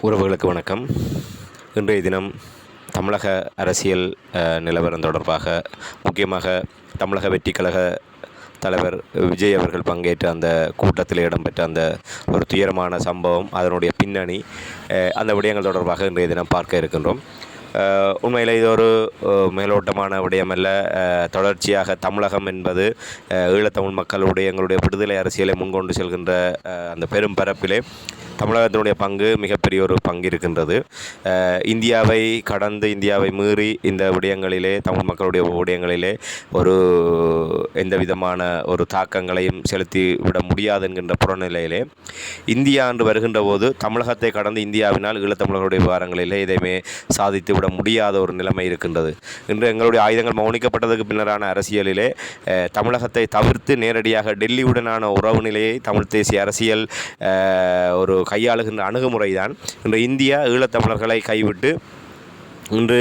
உறவுகளுக்கு வணக்கம். இன்றைய தினம் தமிழக அரசியல் நிலவரம் தொடர்பாக, முக்கியமாக தமிழக வெற்றிக் கழக தலைவர் விஜய் அவர்கள் பங்கேற்ற அந்த கூட்டத்தில் இடம்பெற்ற அந்த ஒரு துயரமான சம்பவம், அதனுடைய பின்னணி, அந்த விடயங்கள் தொடர்பாக இன்றைய தினம் பார்க்க இருக்கின்றோம். உண்மையில் இது ஒரு மேலோட்டமான விடயமல்ல. தொடர்ச்சியாக தமிழகம் என்பது ஈழத்தமிழ் மக்களுடைய எங்களுடைய விடுதலை அரசியலை முன்கொண்டு செல்கின்ற அந்த பெரும் பரப்பிலே தமிழகத்தினுடைய பங்கு மிகப்பெரிய ஒரு பங்கு இருக்கின்றது. இந்தியாவை கடந்து, இந்தியாவை மீறி இந்த விடயங்களிலே, தமிழ் மக்களுடைய விடயங்களிலே ஒரு எந்த விதமான ஒரு தாக்கங்களையும் செலுத்திவிட முடியாது என்கின்ற புறநிலையிலே இந்தியா என்று வருகின்ற போது தமிழகத்தை கடந்து இந்தியாவினால் ஈழத்தமிழர்களுடைய விவகாரங்களிலே எதையுமே சாதித்து விட முடியாத ஒரு நிலைமை இருக்கின்றது. இன்று எங்களுடைய ஆயுதங்கள் மௌனிக்கப்பட்டதுக்கு பின்னரான அரசியலிலே தமிழகத்தை தவிர்த்து நேரடியாக டெல்லியுடனான உறவு நிலையை தமிழ் தேசிய அரசியல் ஒரு கையாளுகின்ற அணுகுமுறை தான் இன்று இந்தியா ஈழத்தமிழர்களை கைவிட்டு இன்று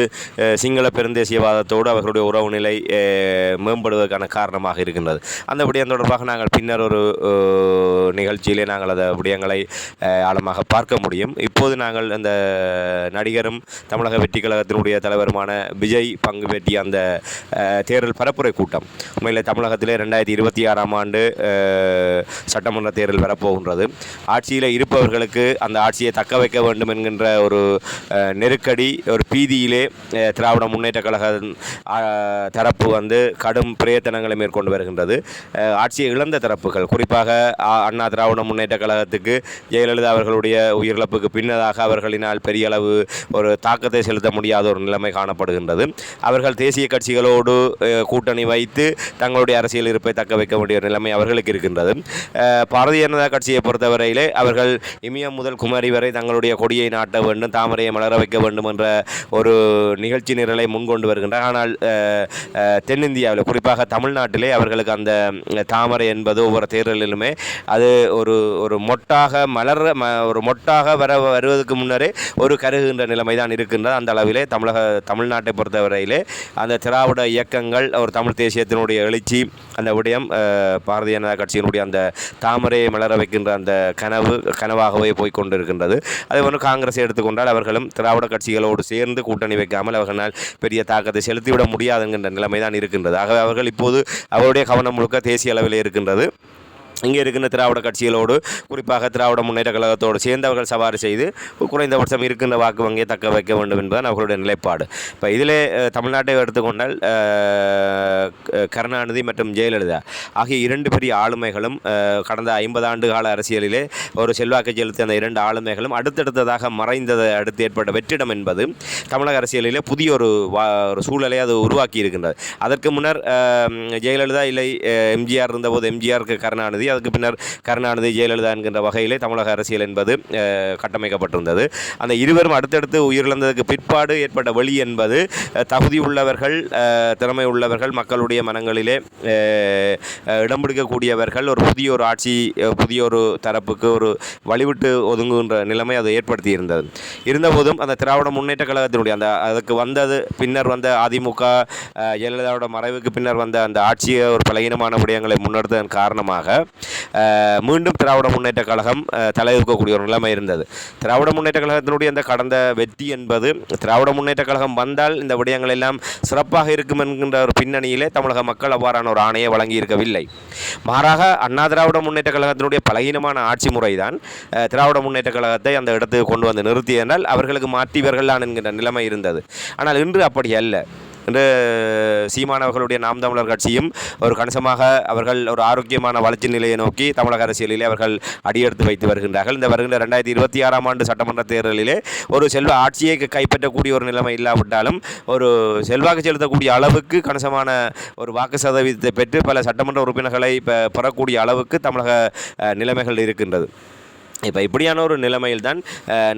சிங்கள பெருந்தேசியவாதத்தோடு அவர்களுடைய உறவு நிலை மேம்படுவதற்கான காரணமாக இருக்கின்றது. அந்த விடயம் தொடர்பாக நாங்கள் பின்னர் ஒரு நிகழ்ச்சியிலே நாங்கள் அந்த விடயங்களை ஆழமாக பார்க்க முடியும். இப்போது நாங்கள் அந்த நடிகரும் தமிழக வெற்றி கழகத்தினுடைய தலைவருமான விஜய் பங்கு பெற்றிய அந்த தேர்தல் பரப்புரை கூட்டம், உண்மையில் தமிழகத்திலே 2026ஆம் ஆண்டு சட்டமன்ற தேர்தல் வரப்போகின்றது. ஆட்சியில் இருப்பவர்களுக்கு அந்த ஆட்சியை தக்க வைக்க வேண்டும் என்கின்ற ஒரு நெருக்கடி, ஒரு பீதி திராவிட முன்னேற்ற கழக தரப்பு கடும் பிரயத்தனங்களை மேற்கொண்டு வருகின்றது. ஆட்சியை இழந்த தரப்புகள், குறிப்பாக அண்ணா திராவிட முன்னேற்ற கழகத்துக்கு ஜெயலலிதா அவர்களுடைய உயிரிழப்புக்கு பின்னதாக அவர்களினால் பெரிய அளவு ஒரு தாக்கத்தை செலுத்த முடியாத ஒரு நிலைமை காணப்படுகின்றது. அவர்கள் தேசிய கட்சிகளோடு கூட்டணி வைத்து தங்களுடைய அரசியல் இருப்பை தக்க வைக்க வேண்டிய நிலைமை அவர்களுக்கு இருக்கின்றது. பாரதிய ஜனதா கட்சியை பொறுத்தவரையிலே அவர்கள் இமயம் முதல் குமரி வரை தங்களுடைய கொடியை நாட்ட வேண்டும், தாமரையை மலர வைக்க வேண்டும் என்ற ஒரு நிகழ்ச்சி நிரலை முன்கொண்டு வருகின்றார். ஆனால் தென்னிந்தியாவில், குறிப்பாக தமிழ்நாட்டிலே அவர்களுக்கு அந்த தாமரை என்பது ஒவ்வொரு தேர்தலிலுமே அது ஒரு மொட்டாக ஒரு மொட்டாக வருவதற்கு முன்னரே ஒரு கருகுகின்ற நிலைமை தான் இருக்கின்றது. அந்த அளவிலே தமிழ்நாட்டை பொறுத்தவரையிலே அந்த திராவிட இயக்கங்கள், ஒரு தமிழ் தேசியத்தினுடைய எழுச்சி, அந்த விடயம் பாரதிய ஜனதா கட்சியினுடைய அந்த தாமரையை மலர வைக்கின்ற அந்த கனவாகவே போய்கொண்டிருக்கின்றது. அதே போன்று காங்கிரஸை எடுத்துக்கொண்டால் அவர்களும் திராவிட கட்சிகளோடு சேர்ந்து கூட்டணி வைக்காமல் அவர்களால் பெரிய தாக்கத்தை செலுத்திவிட முடியாது என்கின்ற நிலைமை தான் இருக்கின்றது. ஆகவே அவர்கள் இப்போது அவருடைய கவனம் முழுக்க தேசிய அளவில் இருக்கின்றது. இங்கே இருக்கின்ற திராவிட கட்சிகளோடு, குறிப்பாக திராவிட முன்னேற்ற கழகத்தோடு சேர்ந்து அவர்கள் சவாரி செய்து குறைந்தபட்சம் இருக்கின்ற வாக்கு வங்கியை தக்க வைக்க வேண்டும் என்பதுதான் அவர்களுடைய நிலைப்பாடு. இப்போ இதிலே தமிழ்நாட்டை எடுத்துக்கொண்டால் கருணாநிதி மற்றும் ஜெயலலிதா ஆகிய இரண்டு பெரிய ஆளுமைகளும் கடந்த 50 ஆண்டு கால அரசியலிலே ஒரு செல்வாக்கு செலுத்திய அந்த இரண்டு ஆளுமைகளும் அடுத்தடுத்ததாக மறைந்ததை அடுத்து ஏற்பட்ட வெற்றிடம் என்பது தமிழக அரசியலிலே புதிய ஒரு சூழலை அது உருவாக்கி இருக்கின்றது. அதற்கு முன்னர் ஜெயலலிதா இல்லை எம்ஜிஆர் இருந்தபோது எம்ஜிஆருக்கு கருணாநிதி, அதுக்கு பின்னர் கருணாநிதி ஜெயலலிதா என்கின்ற வகையிலே தமிழக அரசியல் என்பது கட்டமைக்கப்பட்டிருந்தது. அந்த இருவரும் அடுத்தடுத்து உயிரிழந்ததுக்கு பிற்பாடு ஏற்பட்ட வழி என்பது தகுதி உள்ளவர்கள், திறமை உள்ளவர்கள், மக்களுடைய மனங்களிலே இடம் பிடிக்கக்கூடியவர்கள் ஒரு புதிய ஒரு ஆட்சி, புதிய ஒரு தரப்புக்கு ஒரு வழிவிட்டு ஒதுங்குகின்ற நிலைமை அதை ஏற்படுத்தி இருந்தது. இருந்தபோதும் அந்த திராவிட முன்னேற்ற கழகத்தினுடைய அதுக்கு வந்தது பின்னர் வந்த அதிமுக, ஜெயலலிதாவோட மறைவுக்கு பின்னர் வந்த அந்த ஆட்சியை ஒரு பலகீனமான விடயங்களை முன்னெடுத்ததன் காரணமாக மீண்டும் திராவிட முன்னேற்ற கழகம் தலையிற்கக்கூடிய ஒரு நிலைமை இருந்தது. திராவிட முன்னேற்ற கழகத்தினுடைய அந்த கடந்த வெற்றி என்பது, திராவிட முன்னேற்ற கழகம் வந்தால் இந்த விடயங்கள் எல்லாம் சிறப்பாக இருக்கும் என்கின்ற ஒரு பின்னணியிலே தமிழக மக்கள் அவ்வாறான ஒரு ஆணையை வழங்கி இருக்கவில்லை. மாறாக அண்ணா திராவிட முன்னேற்ற கழகத்தினுடைய பலகீனமான ஆட்சி முறைதான் திராவிட முன்னேற்ற கழகத்தை அந்த இடத்துக்கு கொண்டு வந்து நிறுத்தியதால் அவர்களுக்கு மாற்றியவர்கள்தான் என்கின்ற நிலைமை இருந்தது. ஆனால் இன்று அப்படி அல்ல. என்று சீமானவர்களுடைய நாம் தமிழர் கட்சியும் ஒரு கணிசமாக அவர்கள் ஒரு ஆரோக்கியமான வளர்ச்சி நிலையை நோக்கி தமிழக அரசியலிலே அவர்கள் அடியெடுத்து வைத்து வருகின்றார்கள். இந்த வருகின்ற 2026ஆம் ஆண்டு சட்டமன்ற தேர்தலிலே ஒரு செல்வ ஆட்சியை கைப்பற்றக்கூடிய ஒரு நிலைமை இல்லாவிட்டாலும் ஒரு செல்வாக்கு செலுத்தக்கூடிய அளவுக்கு கணிசமான ஒரு வாக்கு சதவீதத்தை பெற்று பல சட்டமன்ற உறுப்பினர்களை பெறக்கூடிய அளவுக்கு தமிழக நிலைமைகள் இருக்கின்றது. இப்போ இப்படியான ஒரு நிலைமையில்தான்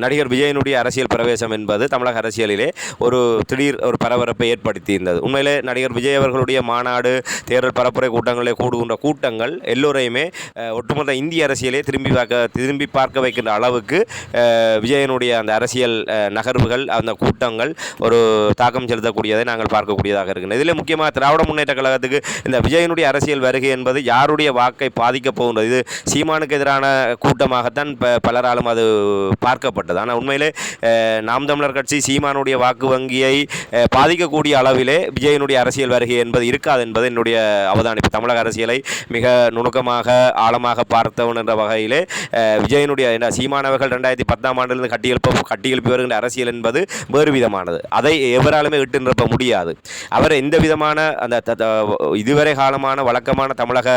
நடிகர் விஜயனுடைய அரசியல் பிரவேசம் என்பது தமிழக அரசியலிலே ஒரு திடீர் ஒரு பரபரப்பை ஏற்படுத்தியிருந்தது. உண்மையிலே நடிகர் விஜய் அவர்களுடைய மாநாடு, தேர்தல் பரப்புரை கூட்டங்களிலே கூடுகின்ற கூட்டங்கள் எல்லோரையுமே ஒட்டுமொத்த இந்திய அரசியலே திரும்பி பார்க்க வைக்கின்ற அளவுக்கு விஜயனுடைய அந்த அரசியல் நகர்வுகள், அந்த கூட்டங்கள் ஒரு தாக்கம் செலுத்தக்கூடியதை நாங்கள் பார்க்கக்கூடியதாக இருக்கின்றது. இதில் முக்கியமாக திராவிட முன்னேற்ற கழகத்துக்கு இந்த விஜயனுடைய அரசியல் வருகை என்பது யாருடைய வாக்கை பாதிக்கப் போகின்றது? இது சீமானுக்கு எதிரான கூட்டமாகத்தான் தான் பலராலும் அது பார்க்கப்பட்டது. ஆனால் உண்மையிலே நாம் தமிழர் கட்சி சீமானுடைய வாக்கு வங்கியை பாதிக்கக்கூடிய அளவிலே விஜயனுடைய அரசியல் வருகை என்பது இருக்காது என்பது என்னுடைய அவதானிப்பு. தமிழக அரசியலை மிக நுணுக்கமாக ஆழமாக பார்த்தவன் என்ற வகையிலே விஜயனுடைய சீமானவர்கள் 2010ஆம் ஆண்டிலிருந்து கட்டியெழுப்பி வருகின்ற அரசியல் என்பது வேறு விதமானது. அதை எவராலுமே இட்டு நிரப்ப முடியாது. அவர் எந்த விதமான அந்த இதுவரை காலமான வழக்கமான தமிழக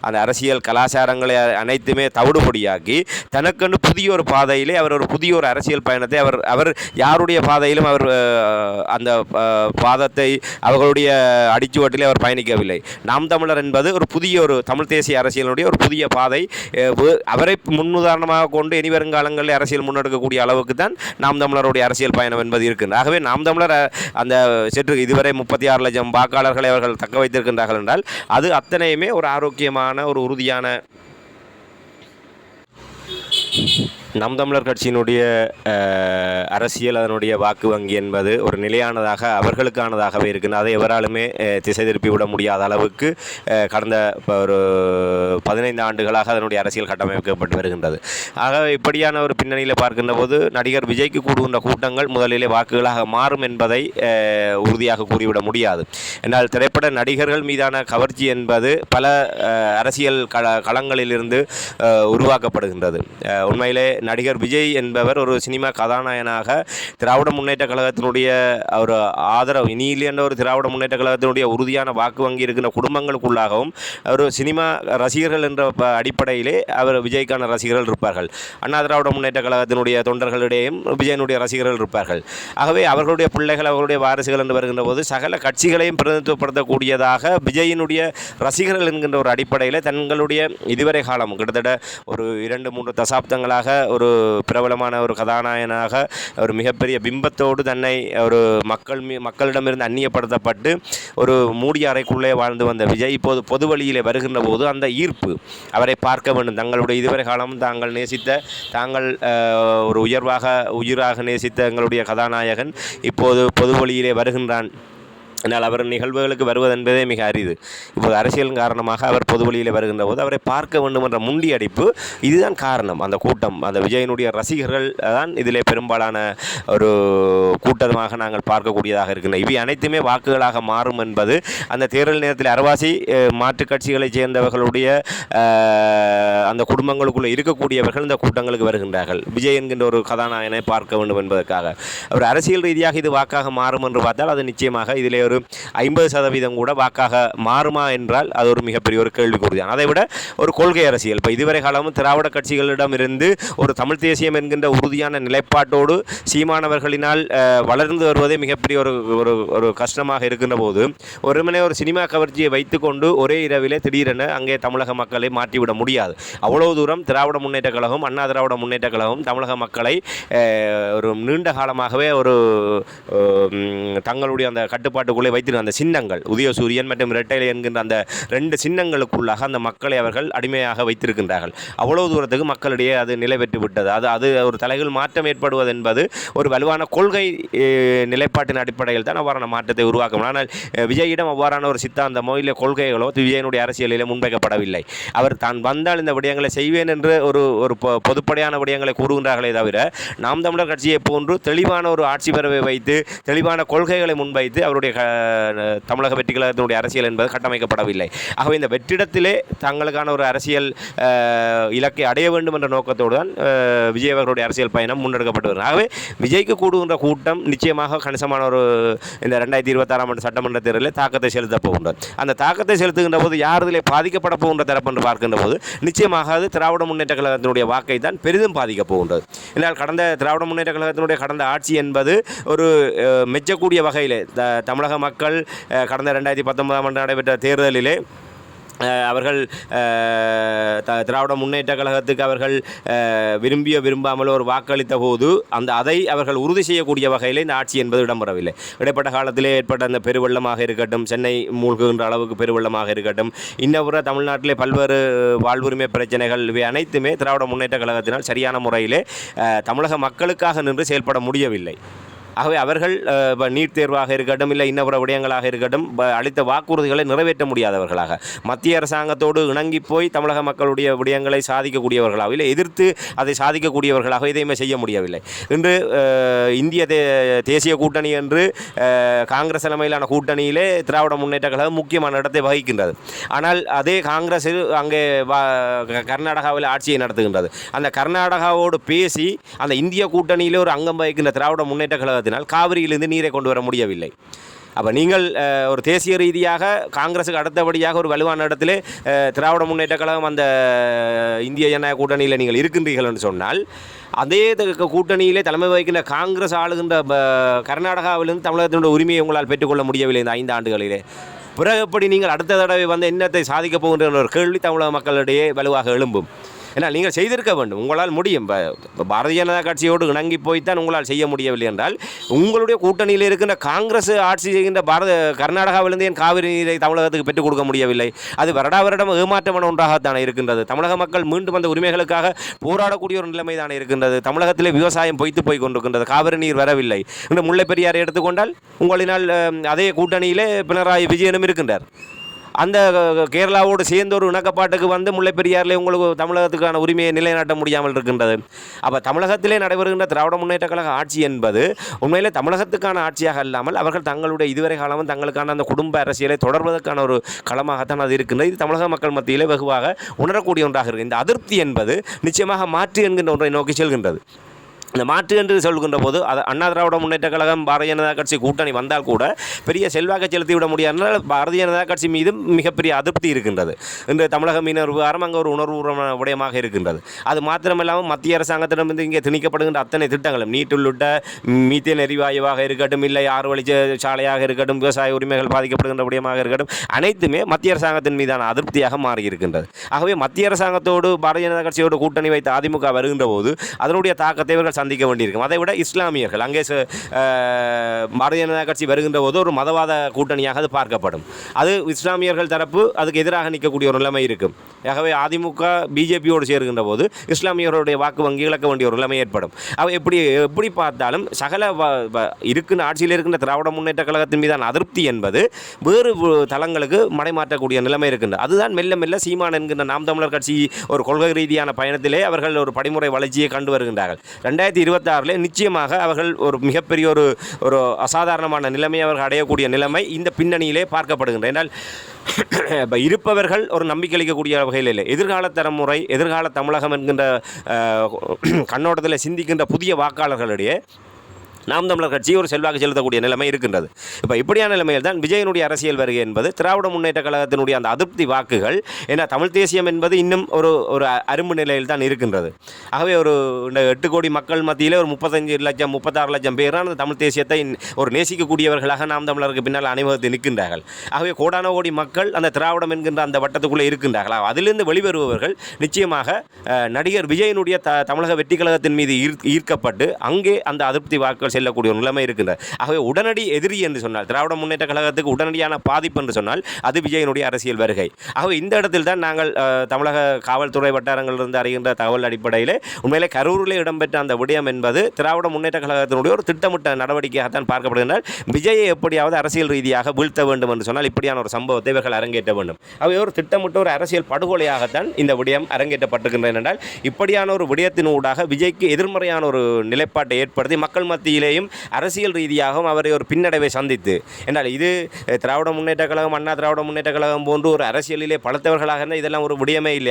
அந்த அரசியல் கலாச்சாரங்களை அனைத்துமே தவிடுபொடியாக்கி தனக்கென்று புதிய ஒரு பாதையிலே அவர் ஒரு புதிய ஒரு அரசியல் பயணத்தை அவர் யாருடைய பாதையிலும் அவர் அந்த பாதத்தை அவர்களுடைய அடிச்சுவட்டிலே அவர் பயணிக்கவில்லை. நாம் தமிழர் என்பது ஒரு புதிய ஒரு தமிழ் தேசிய அரசியலுடைய ஒரு புதிய பாதை. அவரை முன்னுதாரணமாக கொண்டு இனி வருங்காலங்களில் அரசியல் முன்னெடுக்கக்கூடிய அளவுக்கு தான் நாம் தமிழருடைய அரசியல் பயணம் என்பது இருக்கின்றது. ஆகவே நாம் தமிழர் அந்த இதுவரை 36 லட்சம் வாக்காளர்களை அவர்கள் தக்க வைத்திருக்கின்றார்கள் என்றால் அது அத்தனையுமே ஒரு ஆரோக்கியமான ஒரு உறுதியான நாம் தமிழர் கட்சியினுடைய அரசியல் அதனுடைய வாக்கு வங்கி என்பது ஒரு நிலையானதாக அவர்களுக்கானதாகவே இருக்கின்றது. அதை எவராலுமே திசை திருப்பி விட முடியாத அளவுக்கு கடந்த ஒரு 15 ஆண்டுகளாக அதனுடைய அரசியல் கட்டமைக்கப்பட்டு வருகின்றது. ஆக இப்படியான ஒரு பின்னணியில் பார்க்கின்ற போது நடிகர் விஜய்க்கு கூடுகின்ற கூட்டங்கள் முதலிலே வாக்குகளாக மாறும் என்பதை உறுதியாக கூறிவிட முடியாது. என்றால் திரைப்பட நடிகர்கள் மீதான கவர்ச்சி என்பது பல அரசியல் களங்களிலிருந்து உருவாக்கப்படுகின்றது. உண்மையிலே நடிகர் விஜய் என்பவர் ஒரு சினிமா கதாநாயகனாக திராவிட முன்னேற்ற கழகத்தினுடைய ஒரு ஆதரவு இனியில் என்ற ஒரு திராவிட முன்னேற்ற கழகத்தினுடைய உறுதியான வாக்கு வங்கி இருக்கின்ற குடும்பங்களுக்குள்ளாகவும் ஒரு சினிமா ரசிகர்கள் என்ற அடிப்படையிலே அவர் விஜய்க்கான ரசிகர்கள் இருப்பார்கள். அண்ணா திராவிட முன்னேற்ற கழகத்தினுடைய தொண்டர்களிடையும் விஜயனுடைய ரசிகர்கள் இருப்பார்கள். ஆகவே அவர்களுடைய பிள்ளைகள் அவர்களுடைய வாரிசுகள் என்று வருகின்ற போது சகல கட்சிகளையும் பிரதிநிதித்துவப்படுத்தக்கூடியதாக விஜயினுடைய ரசிகர்கள் என்கின்ற ஒரு அடிப்படையில் தங்களுடைய இதுவரை காலம் கிட்டத்தட்ட ஒரு 2-3 தசாப்தங்களாக ஒரு பிரபலமான ஒரு கதாநாயகனாக ஒரு மிகப்பெரிய பிம்பத்தோடு தன்னை ஒரு மக்களிடமிருந்து அந்நியப்படுத்தப்பட்டு ஒரு மூடிய அறைக்குள்ளே வாழ்ந்து வந்த விஜய் இப்போது பொது வழியிலே வருகின்ற போது அந்த ஈர்ப்பு அவரை பார்க்க வேண்டும். தங்களுடைய இதுவரை காலம் தாங்கள் நேசித்த தாங்கள் ஒரு உயிராக நேசித்த எங்களுடைய கதாநாயகன் இப்போது பொது வழியிலே வருகின்றான் ஆனால் அவர் நிகழ்வுகளுக்கு வருவது என்பதே மிக அரிது. இப்போது அரசியல் காரணமாக அவர் பொது வழியில் வருகின்ற போது அவரை பார்க்க வேண்டும் என்ற முண்டி அடிப்பு இதுதான் காரணம். அந்த கூட்டம் அந்த விஜயனுடைய ரசிகர்கள் தான் இதிலே பெரும்பாலான ஒரு கூட்டமாக நாங்கள் பார்க்கக்கூடியதாக இருக்கின்றன. இவை அனைத்துமே வாக்குகளாக மாறும் என்பது அந்த தேர்தல் நேரத்தில் அரவாசி மாற்றுக் கட்சிகளைச் சேர்ந்தவர்களுடைய அந்த குடும்பங்களுக்குள்ளே இருக்கக்கூடியவர்கள் இந்த கூட்டங்களுக்கு வருகின்றார்கள். விஜய் என்கின்ற ஒரு கதாநாயகனை பார்க்க வேண்டும் என்பதற்காக ஒரு அரசியல் ரீதியாக இது வாக்காக மாறும் என்று பார்த்தால் அது நிச்சயமாக இதிலே ஒரு 50% கூட வாக்காக மாறுமா என்றால் அது ஒரு மிகப்பெரிய ஒரு கேள்விக்குறிதான். அதை விட ஒரு கொள்கை அரசியல் இப்போ இதுவரை காலமும் திராவிட கட்சிகளிடமிருந்து ஒரு தமிழ் தேசியம் என்கின்ற உறுதியான நிலைப்பாட்டோடு சீமானவர்களினால் வளர்ந்து வருவதே மிகப்பெரிய ஒரு கஷ்டமாக இருக்கின்ற போது ஒருமனே ஒரு சினிமா கவர்ச்சியை வைத்துக்கொண்டு ஒரே இரவிலே திடீரென அங்கே தமிழக மக்களை மாற்றிவிட முடியாது. அவ்வளவு தூரம் திராவிட முன்னேற்ற கழகம் அண்ணா திராவிட முன்னேற்ற கழகம் தமிழக மக்களை ஒரு நீண்ட காலமாகவே ஒரு தங்களுடைய அந்த கட்டுப்பாட்டுக்குள்ளே வைத்திருந்த அந்த சின்னங்கள் உதயசூரியன் மற்றும் இரட்டைலை என்கின்ற அந்த 2 சின்னங்களுக்குள்ளாக அந்த மக்களை அவர்கள் அடிமையாக வைத்திருக்கின்றார்கள். அவ்வளவு தூரத்துக்கு மக்களிடையே அது நிலை பெற்று விட்டது. அது ஒரு தலைகள் மாற்றம் ஏற்படுவது என்பது ஒரு வலுவான கொள்கை நிலைப்பாட்டின் அடிப்படையில் தான் அவ்வாறான மாற்றத்தை உருவாக்கும். ஆனால் விஜயிடம் அவ்வாறான ஒரு சித்தாந்தமோ இல்லை கொள்கைகளோ விஜயனுடைய அரசியலிலே முன்வைக்கப்படவில்லை. அவர் தான் வந்தால் இந்த விடயங்களை செய்வேன் என்று ஒரு பொதுப்படையான விடயங்களை கூறுகின்றார்களே தவிர நாம் தமிழர் கட்சியை போன்று தெளிவான ஒரு ஆட்சி பரவை வைத்து தெளிவான கொள்கைகளை முன்வைத்து அவருடைய தமிழக வெற்றி கழகத்தினுடைய அரசியல் என்பது கட்டமைக்கப்படவில்லை. ஆகவே இந்த வெற்றிடத்திலே தங்களுக்கான ஒரு அரசியல் இலக்கை அடைய வேண்டும் என்ற நோக்கத்தோடு தான் விஜய் அவர்களுடைய அரசியல் பயணம் முன்னெடுக்கப்பட்டு வருகிறது. ஆகவே விஜய்க்கு கூடுகின்ற கூட்டம் நிச்சயமாக கணிசமான ஒரு இந்த 2026ஆம் ஆண்டு சட்டமன்ற தேர்தலில் தாக்கத்தை செலுத்தப் போகின்றது. அந்த தாக்கத்தை செலுத்துகின்ற போது யார் இதிலே பாதிக்கப்பட போகின்ற தரப்பு என்று பார்க்கின்ற போது நிச்சயமாக அது திராவிட முன்னேற்ற கழகத்தினுடைய வாக்கை தான் பெரிதும் பாதிக்கப் போகின்றது. என்றால் கடந்த திராவிட முன்னேற்ற கழகத்தினுடைய கடந்த ஆட்சி என்பது ஒரு மெச்சக்கூடிய வகையில் தமிழக மக்கள் கடந்த 2019ஆம் ஆண்டு நடைபெற்ற தேர்தலிலே அவர்கள் திராவிட முன்னேற்ற கழகத்துக்கு அவர்கள் விரும்பாமல் ஒரு வாக்களித்த போது அதை அவர்கள் உறுதி செய்யக்கூடிய வகையில் இந்த ஆட்சி என்பது இடம்பெறவில்லை. இடைப்பட்ட காலத்திலே ஏற்பட்ட அந்த பெருவெள்ளமாக இருக்கட்டும், சென்னை மூழ்குகின்ற அளவுக்கு பெருவெள்ளமாக இருக்கட்டும், இன்னும் தமிழ்நாட்டிலே பல்வேறு வாழ்வுரிமை பிரச்சனைகள் இவை அனைத்துமே திராவிட முன்னேற்ற கழகத்தினால் சரியான முறையிலே தமிழக மக்களுக்காக நின்று செயல்பட முடியவில்லை. ஆகவே அவர்கள் நீட் தேர்வாக இருக்கட்டும், இல்லை இன்னபிற விடயங்களாக இருக்கட்டும், அளித்த வாக்குறுதிகளை நிறைவேற்ற முடியாதவர்களாக, மத்திய அரசாங்கத்தோடு இணங்கி போய் தமிழக மக்களுடைய விடயங்களை சாதிக்கக்கூடியவர்களாக, இல்லை எதிர்த்து அதை சாதிக்கக்கூடியவர்களாக எதையுமே செய்ய முடியவில்லை. இன்று இந்திய தேசிய கூட்டணி என்று காங்கிரஸ் தலைமையிலான கூட்டணியிலே திராவிட முன்னேற்ற கழகம் முக்கியமான இடத்தை வகிக்கின்றது. ஆனால் அதே காங்கிரஸ் அங்கே கர்நாடகாவில் ஆட்சியை நடத்துகின்றது. அந்த கர்நாடகாவோடு பேசி அந்த இந்திய கூட்டணியிலே ஒரு அங்கம் வகிக்கின்ற திராவிட முன்னேற்ற கழகத்தினால் காவிரியிலிருந்து நீரை கொண்டு வர முடியவில்லை. அப்போ நீங்கள் ஒரு தேசிய ரீதியாக காங்கிரஸுக்கு அடுத்தபடியாக ஒரு வலுவான இடத்திலே திராவிட முன்னேற்ற கழகம் அந்த இந்திய ஜனநாயக கூட்டணியில் நீங்கள் இருக்கின்றீர்கள் என்று சொன்னால், அதே கூட்டணியிலே தலைமை வகிக்கின்ற காங்கிரஸ் ஆளுகின்ற கர்நாடகாவிலிருந்து தமிழகத்தினுடைய உரிமையை உங்களால் பெற்றுக்கொள்ள முடியவில்லை இந்த 5 ஆண்டுகளிலே. பிறகு எப்படி நீங்கள் அடுத்த தடவை வந்து என்னத்தை சாதிக்கப் போகின்ற ஒரு கேள்வி தமிழக மக்களிடையே வலுவாக எழும்பும். ஏன்னா நீங்கள் செய்திருக்க வேண்டும், உங்களால் முடியும். பாரதிய ஜனதா கட்சியோடு இணங்கி போய்த்தான் உங்களால் செய்ய முடியவில்லை என்றால், உங்களுடைய கூட்டணியில் இருக்கின்ற காங்கிரஸ் ஆட்சி செய்கின்ற கர்நாடகாவிலிருந்து ஏன் காவிரி நீரை தமிழகத்துக்கு பெற்றுக் கொடுக்க முடியவில்லை? அது வருடம் ஏமாற்றமான ஒன்றாகத்தானே இருக்கின்றது. தமிழக மக்கள் மீண்டும் அந்த உரிமைகளுக்காக போராடக்கூடிய ஒரு நிலைமை தானே இருக்கின்றது. தமிழகத்திலே விவசாயம் பொய்த்து போய் கொண்டிருக்கின்றது, காவிரி நீர் வரவில்லை. இந்த முல்லை பெரியாரை எடுத்துக்கொண்டால் உங்களினால் அதே கூட்டணியிலே பினராயி விஜயனும் இருக்கின்றார். அந்த கேரளாவோடு சேர்ந்து ஒரு இணக்கப்பாட்டுக்கு வந்து முல்லை பெரியாரில் உங்களுக்கு தமிழகத்துக்கான உரிமையை நிலைநாட்ட முடியாமல் இருக்கின்றது. அப்போ தமிழகத்திலே நடைபெறுகின்ற திராவிட முன்னேற்ற கழக ஆட்சி என்பது உண்மையிலே தமிழகத்துக்கான ஆட்சியாக இல்லாமல் அவர்கள் தங்களுடைய இதுவரை காலமும் தங்களுக்கான அந்த குடும்ப அரசியலை தொடர்வதற்கான ஒரு களமாகத்தான் அது இருக்கின்றது. இது தமிழக மக்கள் மத்தியிலே வெகுவாக உணரக்கூடிய ஒன்றாக இருக்குது. இந்த அதிருப்தி என்பது நிச்சயமாக மாற்று என்கின்ற ஒன்றை நோக்கி செல்கின்றது. இந்த மாற்று என்று சொல்கின்ற போது அது அண்ணா திராவிட முன்னேற்ற கழகம் பாரதிய ஜனதா கட்சி கூட்டணி வந்தால் கூட பெரிய செல்வாக்கை செலுத்திவிட முடியாதனால் பாரதிய ஜனதா கட்சி மீது மிகப்பெரிய அதிருப்தி இருக்கின்றது. இன்று தமிழக மீனவர் விவகாரம் அங்கே ஒரு உணர்வுபூர்வமான விடயமாக இருக்கின்றது. அது மாத்திரமில்லாமல் மத்திய அரசாங்கத்திடமிருந்து இங்கே திணிக்கப்படுகின்ற அத்தனை திட்டங்களும் நீட் உள்ளிட்ட மீத்தேன் எரிவாயுவாக இருக்கட்டும், இல்லை 6 வழி சாலையாக இருக்கட்டும், விவசாய உரிமைகள் பாதிக்கப்படுகின்ற விடயமாக இருக்கட்டும், அனைத்துமே மத்திய அரசாங்கத்தின் மீதான அதிருப்தியாக மாறியிருக்கின்றது. ஆகவே மத்திய அரசாங்கத்தோடு பாரதிய ஜனதா கட்சியோடு கூட்டணி வைத்த அதிமுக வருகின்ற போது அதனுடைய தாக்கத்தை இவர்கள் சந்திக்க வேண்டியிருக்கும். அதை விட இஸ்லாமியர்கள் அங்கே பாரதிய ஜனதா கட்சி வருகின்ற போது ஒரு மதவாத கூட்டணியாக அது பார்க்கப்படும். அது இஸ்லாமியர்கள் தரப்பு அதுக்கு எதிராக நிற்கக்கூடிய ஒரு நிலைமை இருக்கும். ஆகவே அதிமுக பிஜேபியோடு சேர்கின்ற போது இஸ்லாமியர்களுடைய வாக்கு வங்கி இழக்க வேண்டிய ஒரு நிலைமை ஏற்படும். அவை எப்படி பார்த்தாலும் சகல இருக்கின்ற ஆட்சியில் இருக்கின்ற திராவிட முன்னேற்ற கழகத்தின் மீதான அதிருப்தி என்பது வேறு தளங்களுக்கு மடைமாற்றக்கூடிய நிலைமை இருக்கின்றது. அதுதான் மெல்ல மெல்ல சீமான் என்கின்ற நாம் தமிழர் கட்சி ஒரு கொள்கை ரீதியான பயணத்திலே அவர்கள் ஒரு படிமுறை வளர்ச்சியை கண்டு வருகின்றார்கள். 2026 நிச்சயமாக அவர்கள் ஒரு மிகப்பெரிய ஒரு அசாதாரணமான நிலைமை அவர்கள் அடையக்கூடிய நிலைமை இந்த பின்னணியிலே பார்க்கப்படுகின்றன. என்றால் இருப்பவர்கள் ஒரு நம்பிக்கை அளிக்கக்கூடிய வகையில் இல்லை. எதிர்கால தலைமுறை, எதிர்கால தமிழகம் என்கின்ற கண்ணோட்டத்தில் சிந்திக்கின்ற புதிய வாக்காளர்களிடையே நாம் தமிழர் கட்சி ஒரு செல்வாக்கு செலுத்தக்கூடிய நிலைமை இருக்கின்றது. இப்போ இப்படியான நிலைமையில் தான் விஜயனுடைய அரசியல் வருகை என்பது திராவிட முன்னேற்ற கழகத்தினுடைய அந்த அதிருப்தி வாக்குகள், ஏன்னா தமிழ் தேசியம் என்பது இன்னும் ஒரு அரும்பு நிலையில் தான் இருக்கின்றது. ஆகவே ஒரு 8 கோடி மக்கள் மத்தியில் ஒரு 35 லட்சம் 36 லட்சம் பேர் அந்த தமிழ் தேசியத்தை ஒரு நேசிக்கக்கூடியவர்களாக நாம் தமிழருக்கு பின்னால் அணிவகுத்து நிற்கின்றார்கள். ஆகவே கோடான கோடி மக்கள் அந்த திராவிடம் என்கின்ற அந்த வட்டத்துக்குள்ளே இருக்கின்றார்கள். அதிலிருந்து வெளிவருபவர்கள் நிச்சயமாக நடிகர் விஜயனுடைய தமிழக வெற்றி கழகத்தின் மீது ஈர்க்கப்பட்டு அங்கே அந்த அதிருப்தி வாக்குகள் செல்லக்கூடிய ஒரு நிலைமை இருக்கின்றது. ஆகவே உடனடி எதிரி என்று சொன்னால், திராவிட முன்னேற்ற கழகத்துக்கு உடனடியான பாதிப்பு என்று சொன்னால் அது விஜயனுடைய அரசியல் வருகை. ஆகவே இந்த இடத்தில் தான் நாங்கள் தமிழக காவல்துறை வட்டாரங்களிலிருந்து அறிகின்ற தகவல் அடிப்படையில் உண்மையிலே கரூரில் இடம்பெற்ற அந்த விடயம் என்பது திராவிட முன்னேற்ற கழகத்தினுடைய ஒரு திட்டமிட்ட நடவடிக்கையாகத்தான் பார்க்கப்படுகின்றால். விஜயை எப்படியாவது அரசியல் ரீதியாக வீழ்த்த வேண்டும் என்று சொன்னால் இப்படியான ஒரு சம்பவத்தை இவர்கள் அரங்கேற்ற வேண்டும். அவை ஒரு திட்டமிட்ட ஒரு அரசியல் படுகொலையாகத்தான் இந்த விடயம் அரங்கேற்றப்பட்டிருக்கின்றன. என்றால் இப்படியான ஒரு விடயத்தினூடாக விஜய்க்கு எதிர்மறையான ஒரு நிலைப்பாட்டை ஏற்படுத்தி மக்கள் மத்தியில் அரசியல் ரீதியாகவும் அவரை ஒரு பின்னடைவை சந்தித்து, என்றால் இது திராவிட முன்னேற்ற கழகம், அண்ணா திராவிட முன்னேற்ற கழகம் போன்று ஒரு அரசியலிலே பலத்தவர்களாக இருந்தால் இதெல்லாம் ஒரு விடயமே இல்லை.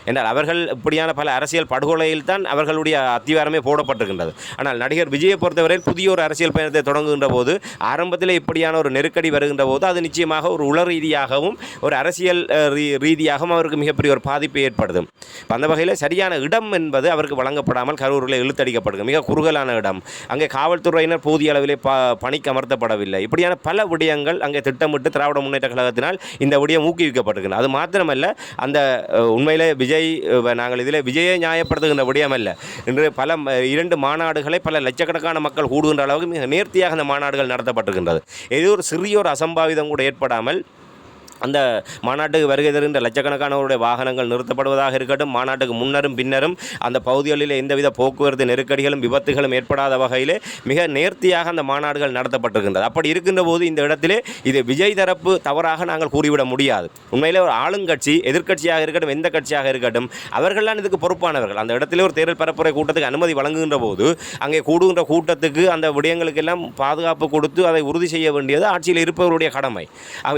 என்றால் அவர்கள் இப்படியான பல அரசியல் படுகொலையில் தான் அவர்களுடைய அத்திவாரமே போடப்பட்டிருக்கின்றது. ஆனால் நடிகர் விஜயை பொறுத்தவரையில் புதிய ஒரு அரசியல் பயணத்தை தொடங்குகின்ற போது ஆரம்பத்தில் இப்படியான ஒரு நெருக்கடி வருகின்ற போது அது நிச்சயமாக ஒரு உள ரீதியாகவும் ஒரு அரசியல் ரீதியாகவும் அவருக்கு மிகப்பெரிய ஒரு பாதிப்பை ஏற்படுத்தும். அந்த வகையில் சரியான இடம் என்பது அவருக்கு வழங்கப்படாமல் கரூரில் இழுத்தடிக்கப்படுகிறது. மிக குறுகலான இடம். அங்கே காவல்துறையினர் போதிய அளவிலே பணிக்கு அமர்த்தப்படவில்லை. இப்படியான பல விடயங்கள் அங்கே திட்டமிட்டு திராவிட முன்னேற்ற கழகத்தினால் இந்த விடயம் ஊக்குவிக்கப்பட்டிருக்கிறது. அது மாத்திரமல்ல, அந்த உண்மையிலே விஜய், நாங்கள் இதில் விஜயை நியாயப்படுத்துகின்ற விடயம் அல்ல. இன்று 2 மாநாடுகளை பல லட்சக்கணக்கான மக்கள் கூடுகின்ற அளவுக்கு மிக நேர்த்தியாக அந்த மாநாடுகள் நடத்தப்பட்டிருக்கின்றது. ஏதோ ஒரு சிறிய ஒரு அசம்பாவிதம் கூட ஏற்படாமல் அந்த மாநாட்டுக்கு வருகை தருகின்ற லட்சக்கணக்கானவருடைய வாகனங்கள் நிறுத்தப்படுவதாக இருக்கட்டும், மாநாட்டுக்கு முன்னரும் பின்னரும் அந்த பகுதிகளில் எந்தவித போக்குவரத்து நெருக்கடிகளும் விபத்துகளும் ஏற்படாத வகையிலே மிக நேர்த்தியாக அந்த மாநாடுகள் நடத்தப்பட்டிருக்கின்றது. அப்படி இருக்கின்ற போது இந்த இடத்திலே இது விஜய் தரப்பு தவறாக நாங்கள் கூறிவிட முடியாது. உண்மையிலே ஒரு ஆளுங்கட்சி, எதிர்க்கட்சியாக இருக்கட்டும், எந்த கட்சியாக இருக்கட்டும், அவர்கள்தான் இதுக்கு பொறுப்பானவர்கள். அந்த இடத்திலே ஒரு தேர்தல் பரப்புரை கூட்டத்துக்கு அனுமதி வழங்குகின்ற போது அங்கே கூடுகின்ற கூட்டத்துக்கு அந்த விடயங்களுக்கெல்லாம் பாதுகாப்பு கொடுத்து அதை உறுதி செய்ய வேண்டியது ஆட்சியில் இருப்பவருடைய கடமை.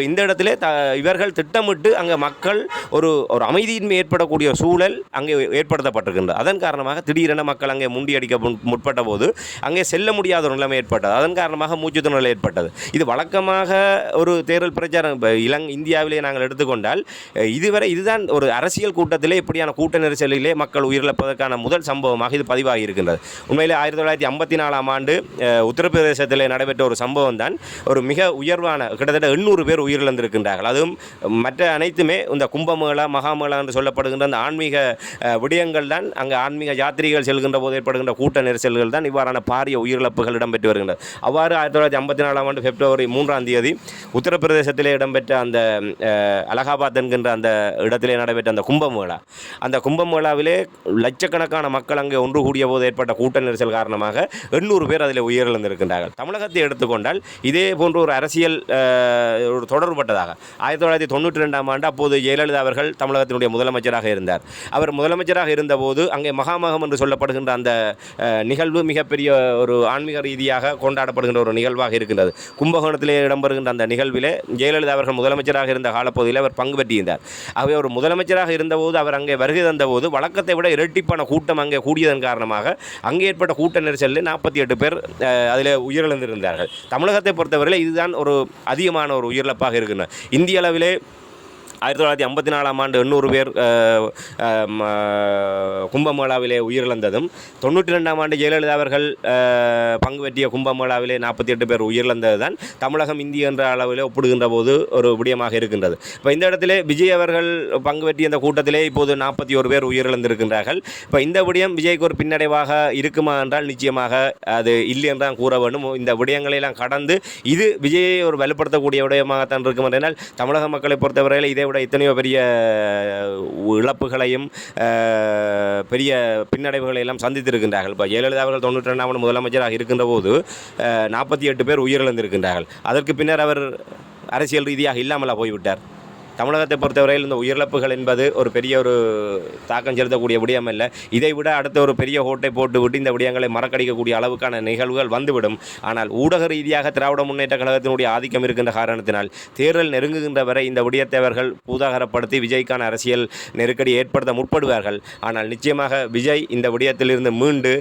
இந்த இடத்திலே இவர்கள் திட்டமிட்டு அங்கே மக்கள் ஒரு அமைதியின்மை ஏற்படக்கூடிய சூழல் அங்கே ஏற்படுத்தப்பட்டிருக்கின்றது. அதன் காரணமாக திடீரென மக்கள் அங்கே முண்டியடிக்க முற்பட்ட போது அங்கே செல்ல முடியாத ஒரு நிலைமை ஏற்பட்டது. அதன் காரணமாக மூச்சுத்திணறல் ஏற்பட்டது. இது வழக்கமாக ஒரு தேர்தல் பிரச்சாரம் இந்தியாவிலே நாங்கள் எடுத்துக்கொண்டால் இதுதான் ஒரு அரசியல் கூட்டத்திலே இப்படியான கூட்ட நெரிசலிலே மக்கள் உயிரிழப்பதற்கான முதல் சம்பவமாக இது பதிவாகி இருக்கின்றது. உண்மையிலே 1954ஆம் ஆண்டு உத்தரப்பிரதேசத்திலே நடைபெற்ற ஒரு சம்பவம் தான் ஒரு மிக உயர்வான கிட்டத்தட்ட 800 பேர் உயிரிழந்திருக்கின்றார்கள். அதுவும் மற்ற அனைத்துமே இந்த கும்பமேளா மகாமேளா என்று சொல்லப்படுகின்ற அந்த ஆன்மீக விடயங்கள் தான், அங்கே ஆன்மீக யாத்திரிகள் செல்கின்ற போது ஏற்படுகின்ற கூட்ட நெரிசல்கள் தான் இவ்வாறான பாரிய உயிரிழப்புகள் இடம்பெற்று வருகின்றன. அவ்வாறு 1954ஆம் ஆண்டு பிப்ரவரி 3ஆம் தேதி உத்தரப்பிரதேசத்திலே இடம்பெற்ற அந்த அலகாபாத் என்கின்ற அந்த இடத்திலே நடைபெற்ற அந்த கும்பமேளாவிலே லட்சக்கணக்கான மக்கள் அங்கே ஒன்று கூடிய போது ஏற்பட்ட கூட்ட நெரிசல் காரணமாக 800 பேர் அதில் உயிரிழந்திருக்கின்றார்கள். தமிழகத்தை எடுத்துக்கொண்டால் இதே போன்ற ஒரு அரசியல் ஒரு தொடர்பட்டதாக 1992ஆம் ஆண்டு அப்போது ஜெயலலிதா அவர்கள் தமிழகத்தினுடைய முதலமைச்சராக இருந்தார். அவர் முதலமைச்சராக இருந்தபோது அங்கே மகாமகம் என்று சொல்லப்படுகின்ற அந்த நிகழ்வு மிகப்பெரிய ஒரு ஆன்மீக ரீதியாக கொண்டாடப்படுகின்ற ஒரு நிகழ்வாக இருக்கின்றது. கும்பகோணத்திலே இடம்பெறுகின்ற அந்த நிகழ்விலே ஜெயலலிதா அவர்கள் முதலமைச்சராக இருந்த காலப்பகுதியில் அவர் பங்கு பெற்றிருந்தார். ஆகவே ஒரு முதலமைச்சராக இருந்தபோது அவர் அங்கே வருகை தந்தபோது வழக்கத்தை விட இரட்டிப்பான கூட்டம் அங்கே கூடியதன் காரணமாக அங்கே ஏற்பட்ட கூட்ட நெரிசலில் 48 பேர் அதில் உயிரிழந்திருந்தார்கள். தமிழகத்தை பொறுத்தவரையில் இதுதான் ஒரு அதிகமான ஒரு உயிரிழப்பாக இருக்கின்றன. இந்திய அளவிலே 1954ஆம் ஆண்டு 800 பேர் கும்பமேளாவிலே உயிரிழந்ததும், 92ஆம் ஆண்டு ஜெயலலிதா அவர்கள் பங்கு பெற்றிய கும்பமேளாவிலே 48 பேர் உயிரிழந்தது தான் தமிழகம் இந்திய என்ற அளவிலே ஒப்பிடுகின்ற போது ஒரு விடயமாக இருக்கின்றது. இப்போ இந்த இடத்திலே விஜய் அவர்கள் பங்கு பெற்றிய இந்த கூட்டத்திலே இப்போது 41 பேர் உயிரிழந்திருக்கின்றார்கள். இப்போ இந்த விடயம் விஜய்க்கு ஒரு பின்னடைவாக இருக்குமா என்றால் நிச்சயமாக அது இல்லை என்றால் கூற வேண்டும். இந்த விடயங்களெல்லாம் கடந்து இது விஜயை ஒரு வலுப்படுத்தக்கூடிய விடயமாகத்தான் இருக்கும் என்றால் தமிழக மக்களை பொறுத்தவரையில் இதை விட எத்தனையோ பெரிய இழப்புகளையும் பெரிய பின்னடைவுகளை எல்லாம் சந்தித்திருக்கின்றார்கள். இப்போ ஜெயலலிதா அவர்கள் 92ஆம் ஆண்டு முதலமைச்சராக இருக்கின்ற போது 48 பேர் உயிரிழந்திருக்கின்றார்கள். அதற்கு பின்னர் அவர் அரசியல் ரீதியாக இல்லாமலா போய்விட்டார். தமிழகத்தை பொறுத்தவரையில் இந்த உயிரிழப்புகள் என்பது ஒரு பெரிய ஒரு தாக்கம் செலுத்தக்கூடிய விடயம் அல்ல. இதை விட அடுத்த ஒரு பெரிய ஓட்டை போட்டுவிட்டு இந்த விடயங்களை மறக்கடிக்கக்கூடிய அளவுக்கான நிகழ்வுகள் வந்துவிடும். ஆனால் ஊடக ரீதியாக திராவிட முன்னேற்ற கழகத்தினுடைய ஆதிக்கம் இருக்கின்ற காரணத்தினால் தேர்தல் நெருங்குகின்ற வரை இந்த விடயத்தை அவர்கள் பூதாகரப்படுத்தி விஜய்க்கான அரசியல் நெருக்கடி ஏற்படுத்த முற்படுவார்கள். ஆனால் நிச்சயமாக விஜய் இந்த விடயத்திலிருந்து மீண்டு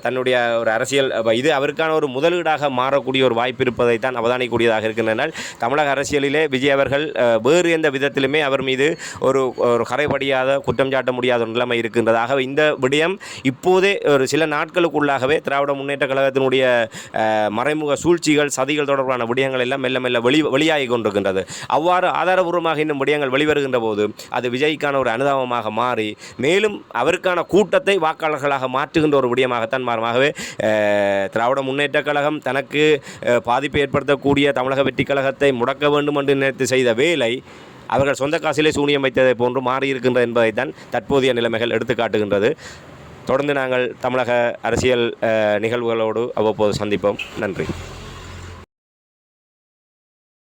தன்னுடைய ஒரு அரசியல் இது அவருக்கான ஒரு முதலீடாக மாறக்கூடிய ஒரு வாய்ப்பு இருப்பதைத்தான் அவதானிக்கூடியதாக இருக்கின்றனால் தமிழக அரசியலிலே விஜய் அவர்கள் வேறு எந்த விதத்திலுமே அவர் மீது ஒரு கரைபடியாத குற்றம் சாட்ட முடியாத நிலைமை இருக்கின்றதாக இந்த விடயம் இப்போதே ஒரு சில நாட்களுக்குள்ளாகவே திராவிட முன்னேற்ற கழகத்தினுடைய மறைமுக சூழ்ச்சிகள் சதிகள் தொடர்பான விடயங்கள் எல்லாம் மெல்ல மெல்ல வெளியாகி கொண்டிருக்கின்றது. அவ்வாறு ஆதாரபூர்வமாக இன்னும் விடயங்கள் வெளிவருகின்ற போது அது விஜய்க்கான ஒரு அனுதாபமாக மாறி மேலும் அவருக்கான கூட்டத்தை வாக்காளர்களாக மாற்றுகின்ற ஒரு விடயமாகத்தான் மாறும். ஆகவே திராவிட முன்னேற்ற கழகம் தனக்கு பாதிப்பை ஏற்படுத்தக்கூடிய தமிழக வெற்றி கழகத்தை முடக்க வேண்டும் என்று நினைத்து செய்த வேலை அவர்கள் சொந்த காசிலே சூனியம் வைத்ததை போன்று மாறியிருக்கின்றது என்பதைத்தான் தற்போதைய நிலைமைகள் எடுத்து காட்டுகின்றது. தொடர்ந்து நாங்கள் தமிழக அரசியல் நிகழ்வுகளோடு அவ்வப்போது சந்திப்போம். நன்றி.